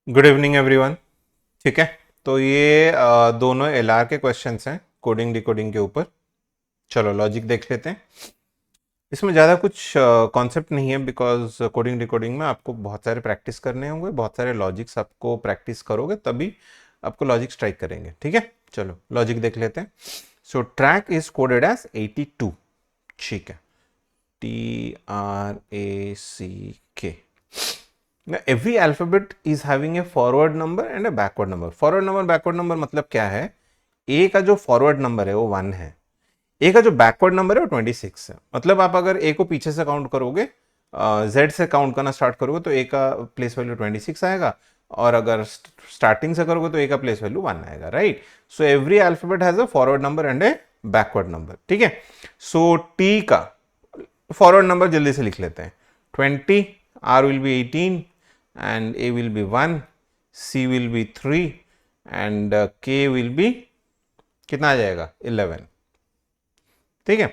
Good evening everyone. ठीक है, तो ये दोनों एलआर के क्वेश्चंस हैं कोडिंग डिकोडिंग के ऊपर। चलो लॉजिक देख लेते हैं। इसमें ज़्यादा कुछ कॉन्सेप्ट नहीं है बिकॉज कोडिंग डिकोडिंग में आपको बहुत सारे प्रैक्टिस करने होंगे, बहुत सारे लॉजिक्स आपको प्रैक्टिस करोगे तभी आपको लॉजिक स्ट्राइक करेंगे। ठीक है, चलो लॉजिक देख लेते हैं। सो ट्रैक इज कोडेड एज 82। ठीक है, TRACK। Now, every alphabet is having a forward number and a backward number. Forward number backward number मतलब क्या है? A का जो forward number है वो 1 है, A का जो backward number है वो 26 है। मतलब आप अगर A को पीछे से काउंट करोगे, Z से काउंट करना स्टार्ट करोगे तो A का प्लेस वैल्यू 26 आएगा, और अगर स्टार्टिंग से करोगे तो A का प्लेस वैल्यू 1 आएगा। Right, so every alphabet has a forward number and A backward number. ठीक है, सो T का फॉरवर्ड नंबर जल्दी से लिख लेते हैं, 20, R will be 18 and A will be 1, C will be 3 and K will be कितना आ जाएगा 11। ठीक है,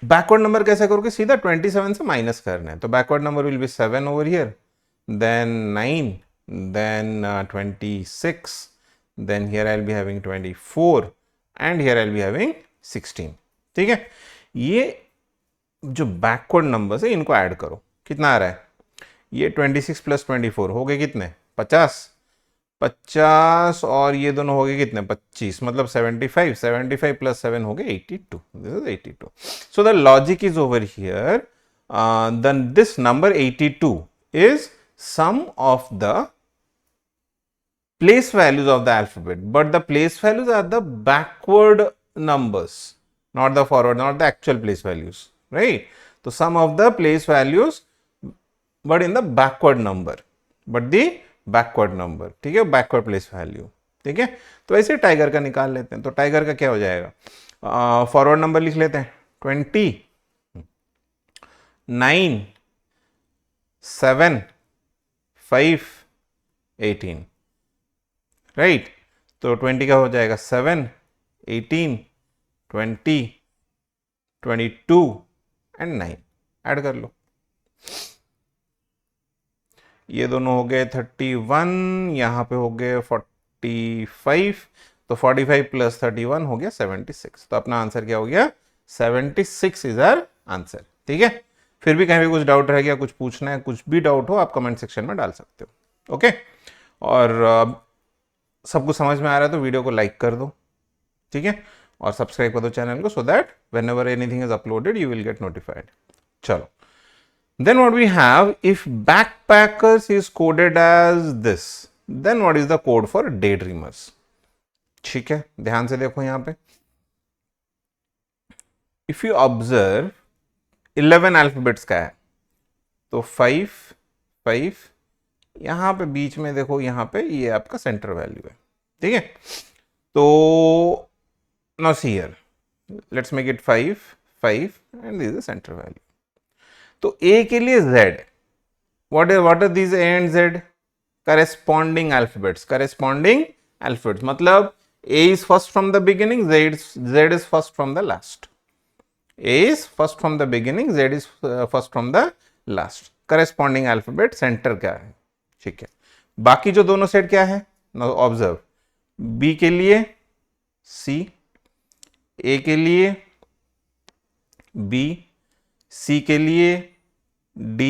बैकवर्ड नंबर कैसे करोगे? सीधा 27 से माइनस करना है, तो backward number will be 7 over here, then 9, then 26, then here I will be having 24 and here I will be having 16। ठीक है, ये जो बैकवर्ड नंबर्स है इनको ऐड करो, कितना आ रहा है? ये 26 प्लस 24 हो गए कितने? 50, 50 और ये दोनों हो गए कितने? 25, मतलब 75, 75 प्लस 7 हो गए 82। This is 82। So the logic is over here, then this number 82 is sum of the place values of the alphabet, but the place values are the backward numbers, not the forward, not the actual place values, right? So sum of the place values but in the backward number, but the backward number। ठीक है, backward place value। ठीक है, तो ऐसे tiger का निकाल लेते हैं। तो टाइगर का क्या हो जाएगा? फॉरवर्ड नंबर लिख लेते हैं, 20, 9, 7, 5, 18। राइट, तो 20 का हो जाएगा 7, 18, 20, 22 एंड 9। ऐड कर लो, ये दोनों हो गए 31, यहाँ पे हो गए 45, तो 45 प्लस 31 हो गया 76। तो अपना आंसर क्या हो गया? 76 इज आवर आंसर। ठीक है, फिर भी कहीं भी कुछ डाउट रह गया, कुछ पूछना है, कुछ भी डाउट हो आप कमेंट सेक्शन में डाल सकते हो। ओके, और सब कुछ समझ में आ रहा है तो वीडियो को लाइक कर दो। ठीक है, और सब्सक्राइब कर दो चैनल को, so that when ever anything is uploaded you will get notified. चलो, then what we have, if backpackers is coded as this, then what is the code for daydreamers? ठीक है, ध्यान से देखो यहां पे, if you observe 11 अल्फाबेट्स का है, तो 5, 5, यहां पे बीच में देखो, यहां पे ये आपका सेंटर वैल्यू है। ठीक है, तो now see here, let's make it 5, 5 and this is the center value। तो A के लिए Z, what are these A and Z? Corresponding alphabets, corresponding alphabets, मतलब A is first from the beginning, Z is first from the last। A is first from the beginning, Z is first from the last। corresponding alphabet center क्या है? ठीक है, बाकी जो दोनों set क्या है? now observe, B के लिए C, A के लिए B, C के लिए D,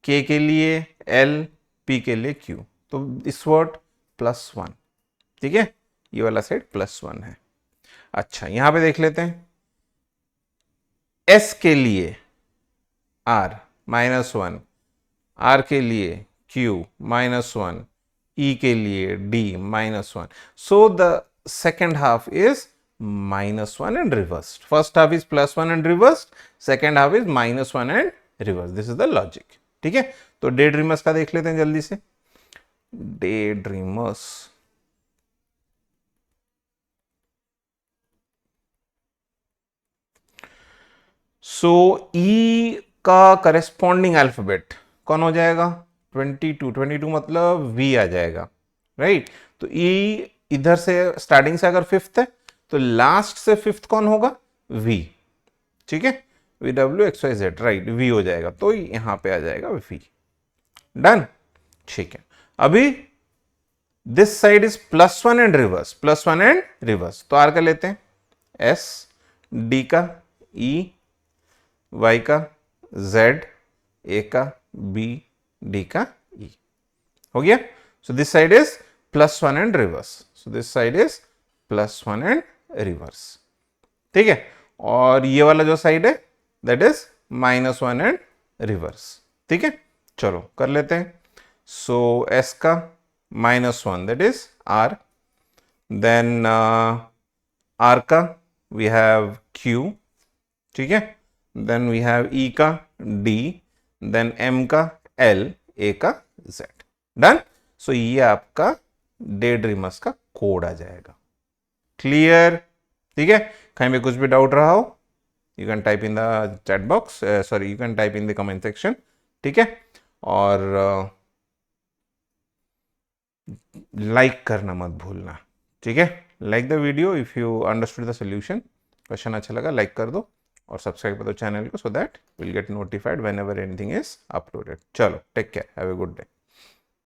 K के लिए L, P के लिए Q। तो इस वर्ड +1। ठीक है, ये वाला सेट +1 है। अच्छा, यहां पे देख लेते हैं, S के लिए R -1, R के लिए Q -1, E के लिए D -1। So the second half is -1 and reversed. First half is +1 and reversed, second half is -1 and reversed. This is the logic। ठीक है, तो डे ड्रीमर्स का देख लेते हैं जल्दी से। डे ड्रीमर्स, सो ई का करेस्पॉन्डिंग अल्फाबेट कौन हो जाएगा? 22, 22 मतलब V आ जाएगा। राइट, तो ई इधर से स्टार्टिंग से अगर फिफ्थ है तो लास्ट से फिफ्थ कौन होगा? V। ठीक है, VWXYZ, राइट, V हो जाएगा, तो यहां पे आ जाएगा V। डन। ठीक है, अभी this side is +1 and reverse, +1 and reverse, तो आर का लेते हैं एस, डी का ई, वाई का जेड, ए का बी, डी का ई, हो गया। So this side is +1 and reverse, so this side is +1 and reverse, ठीक है। और ये वाला जो साइड है दैट इज -1 एंड रिवर्स, ठीक है। चलो कर लेते हैं। सो एस का -1 that is R, then R का वी हैव क्यू, ठीक है, देन वी हैव ई का डी, देन एम का एल, ए का जेड, डन। सो ये आपका डे ड्रीमर्स का कोड आ जाएगा, क्लियर, ठीक है। कहीं भी कुछ भी डाउट रहा हो you can type in the chat box, sorry you can type in the comment section, ठीक है। और लाइक करना मत भूलना, ठीक है। Like the video if you understood the solution, question अच्छा लगा लाइक कर दो और सब्सक्राइब कर दो चैनल को, so that will get notified whenever anything is uploaded. चलो take care, have a good day.